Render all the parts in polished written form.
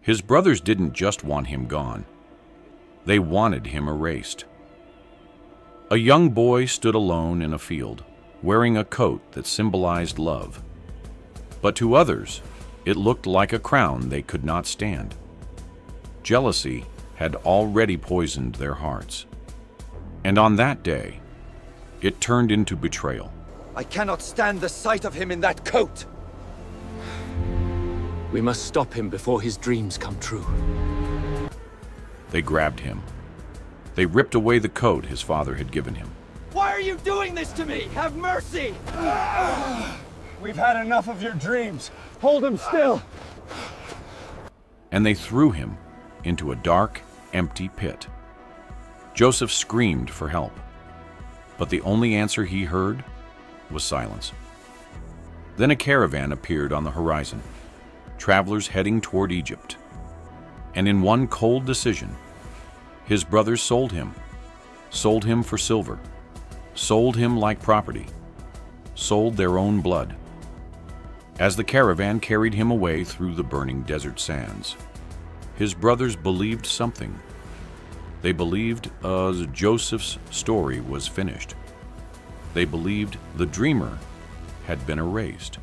His brothers didn't just want him gone. They wanted him erased. A young boy stood alone in a field, wearing a coat that symbolized love. But to others, it looked like a crown they could not stand. Jealousy had already poisoned their hearts. And on that day, it turned into betrayal. I cannot stand the sight of him in that coat! We must stop him before his dreams come true. They grabbed him. They ripped away the coat his father had given him. Why are you doing this to me? Have mercy! We've had enough of your dreams. Hold him still. And they threw him into a dark, empty pit. Joseph screamed for help, but the only answer he heard was silence. Then a caravan appeared on the horizon, travelers heading toward Egypt. And in one cold decision, his brothers sold him for silver, sold him like property, sold their own blood. As the caravan carried him away through the burning desert sands, his brothers believed something. They believed Joseph's story was finished. They believed the dreamer had been erased.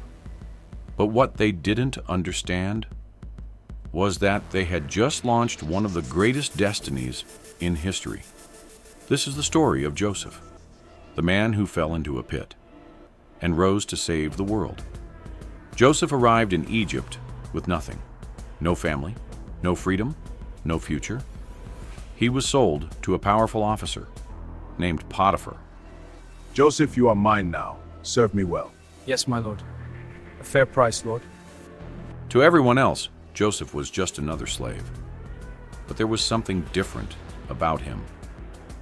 But what they didn't understand was that they had just launched one of the greatest destinies in history. This is the story of Joseph, the man who fell into a pit and rose to save the world. Joseph arrived in Egypt with nothing. No family, no freedom, no future. He was sold to a powerful officer named Potiphar. Joseph, you are mine now. Serve me well. Yes, my lord. A fair price, lord. To everyone else, Joseph was just another slave. But there was something different about him.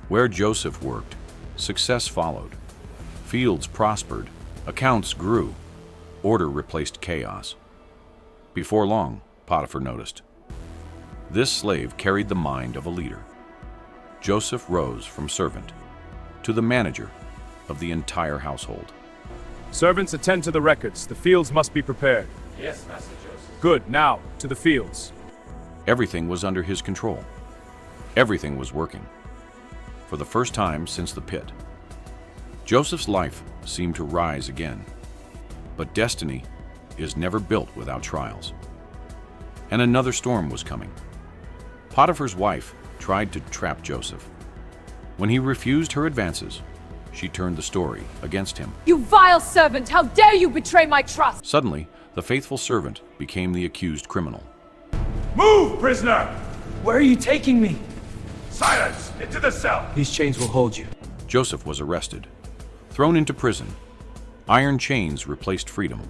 Where Joseph worked, success followed. Fields prospered, accounts grew, order replaced chaos. Before long, Potiphar noticed. This slave carried the mind of a leader. Joseph rose from servant to the manager of the entire household. Servants, attend to the records. The fields must be prepared. Yes, Master Joseph. Good, now, to the fields. Everything was under his control. Everything was working. For the first time since the pit, Joseph's life seemed to rise again. But destiny is never built without trials. And another storm was coming. Potiphar's wife tried to trap Joseph. When he refused her advances, she turned the story against him. You vile servant! How dare you betray my trust! Suddenly, the faithful servant became the accused criminal. Move, prisoner! Where are you taking me? Silence! Into the cell! These chains will hold you. Joseph was arrested, thrown into prison. Iron chains replaced freedom.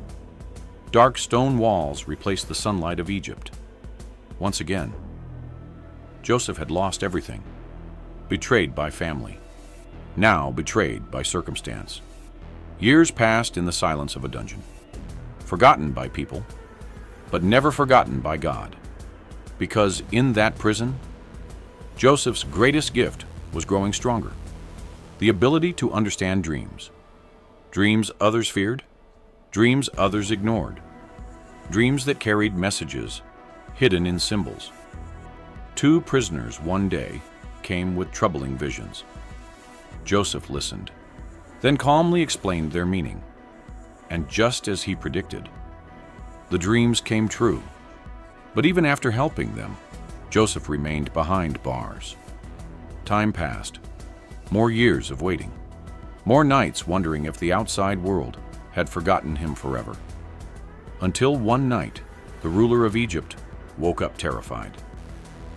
Dark stone walls replaced the sunlight of Egypt. Once again, Joseph had lost everything, betrayed by family, now betrayed by circumstance. Years passed in the silence of a dungeon, forgotten by people, but never forgotten by God. Because in that prison, Joseph's greatest gift was growing stronger. The ability to understand dreams. Dreams others feared, dreams others ignored, dreams that carried messages hidden in symbols. Two prisoners one day came with troubling visions. Joseph listened, then calmly explained their meaning. And just as he predicted, the dreams came true. But even after helping them, Joseph remained behind bars. Time passed, more years of waiting, more nights wondering if the outside world had forgotten him forever. Until one night, the ruler of Egypt woke up terrified.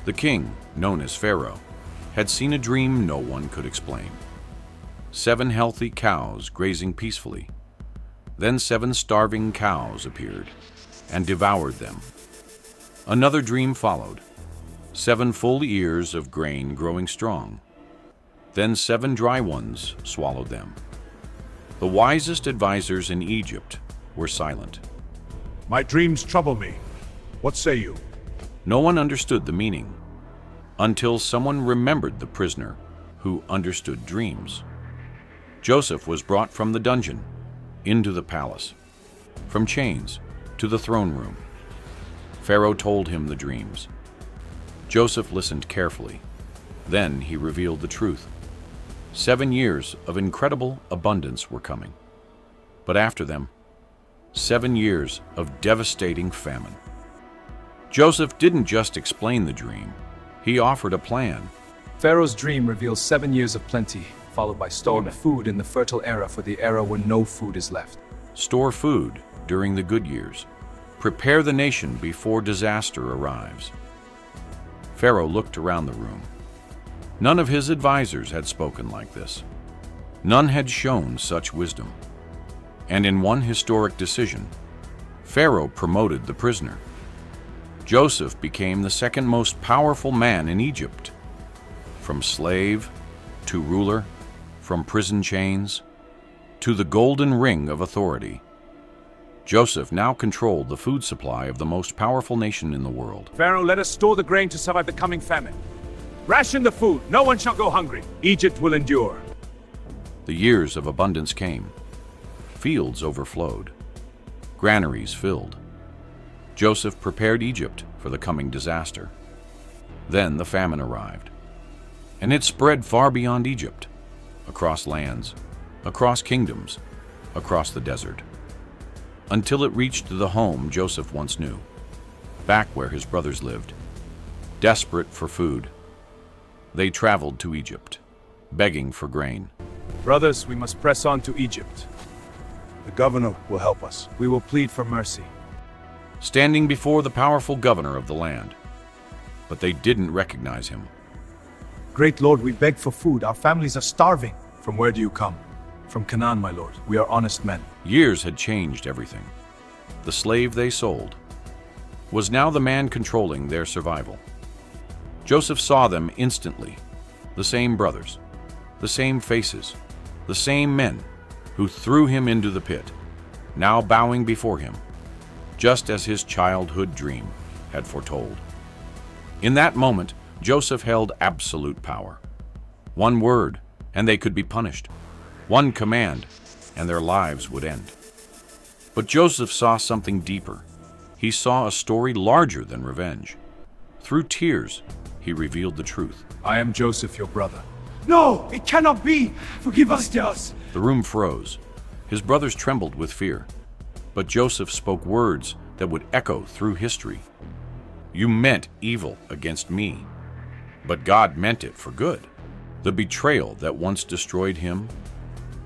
The king, known as Pharaoh, had seen a dream no one could explain. 7 healthy cows grazing peacefully. Then 7 starving cows appeared and devoured them. Another dream followed. 7 full ears of grain growing strong. Then 7 dry ones swallowed them. The wisest advisors in Egypt were silent. My dreams trouble me. What say you? No one understood the meaning until someone remembered the prisoner who understood dreams. Joseph was brought from the dungeon into the palace, from chains to the throne room. Pharaoh told him the dreams. Joseph listened carefully. Then he revealed the truth. 7 years of incredible abundance were coming. But after them, 7 years of devastating famine. Joseph didn't just explain the dream, he offered a plan. Pharaoh's dream reveals 7 years of plenty, followed by storing food in the fertile era for the era when no food is left. Store food during the good years. Prepare the nation before disaster arrives. Pharaoh looked around the room. None of his advisors had spoken like this. None had shown such wisdom. And in one historic decision, Pharaoh promoted the prisoner. Joseph became the second most powerful man in Egypt. From slave to ruler, from prison chains to the golden ring of authority, Joseph now controlled the food supply of the most powerful nation in the world. Pharaoh, let us store the grain to survive the coming famine. Ration the food. No one shall go hungry. Egypt will endure. The years of abundance came. Fields overflowed. Granaries filled. Joseph prepared Egypt for the coming disaster. Then the famine arrived. And it spread far beyond Egypt, across lands, across kingdoms, across the desert, until it reached the home Joseph once knew, back where his brothers lived. Desperate for food, they traveled to Egypt, begging for grain. Brothers, we must press on to Egypt. The governor will help us. We will plead for mercy. Standing before the powerful governor of the land, but they didn't recognize him. Great Lord, we beg for food. Our families are starving. From where do you come? From Canaan, my lord. We are honest men. Years had changed everything. The slave they sold was now the man controlling their survival. Joseph saw them instantly, the same brothers, the same faces, the same men who threw him into the pit, now bowing before him, just as his childhood dream had foretold. In that moment, Joseph held absolute power. One word, and they could be punished. One command, and their lives would end. But Joseph saw something deeper. He saw a story larger than revenge. Through tears, he revealed the truth. I am Joseph, your brother. No, it cannot be. Forgive us, Deus. The room froze. His brothers trembled with fear. But Joseph spoke words that would echo through history. You meant evil against me, but God meant it for good. The betrayal that once destroyed him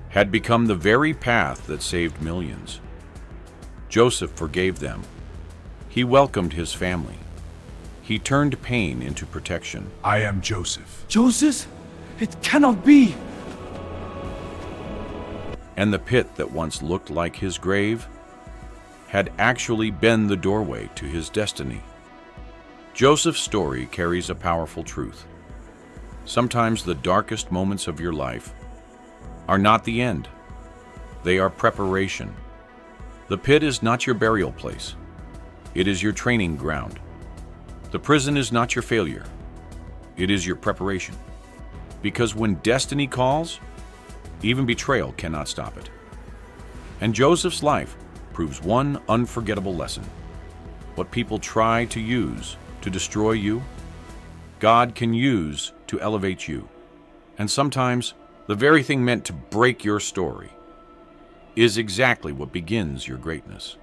had become the very path that saved millions. Joseph forgave them. He welcomed his family. He turned pain into protection. I am Joseph. Joseph? It cannot be. And the pit that once looked like his grave had actually been the doorway to his destiny. Joseph's story carries a powerful truth. Sometimes the darkest moments of your life are not the end. They are preparation. The pit is not your burial place. It is your training ground. The prison is not your failure. It is your preparation. Because when destiny calls, even betrayal cannot stop it. And Joseph's life proves one unforgettable lesson. What people try to use to destroy you, God can use to elevate you. And sometimes, the very thing meant to break your story is exactly what begins your greatness.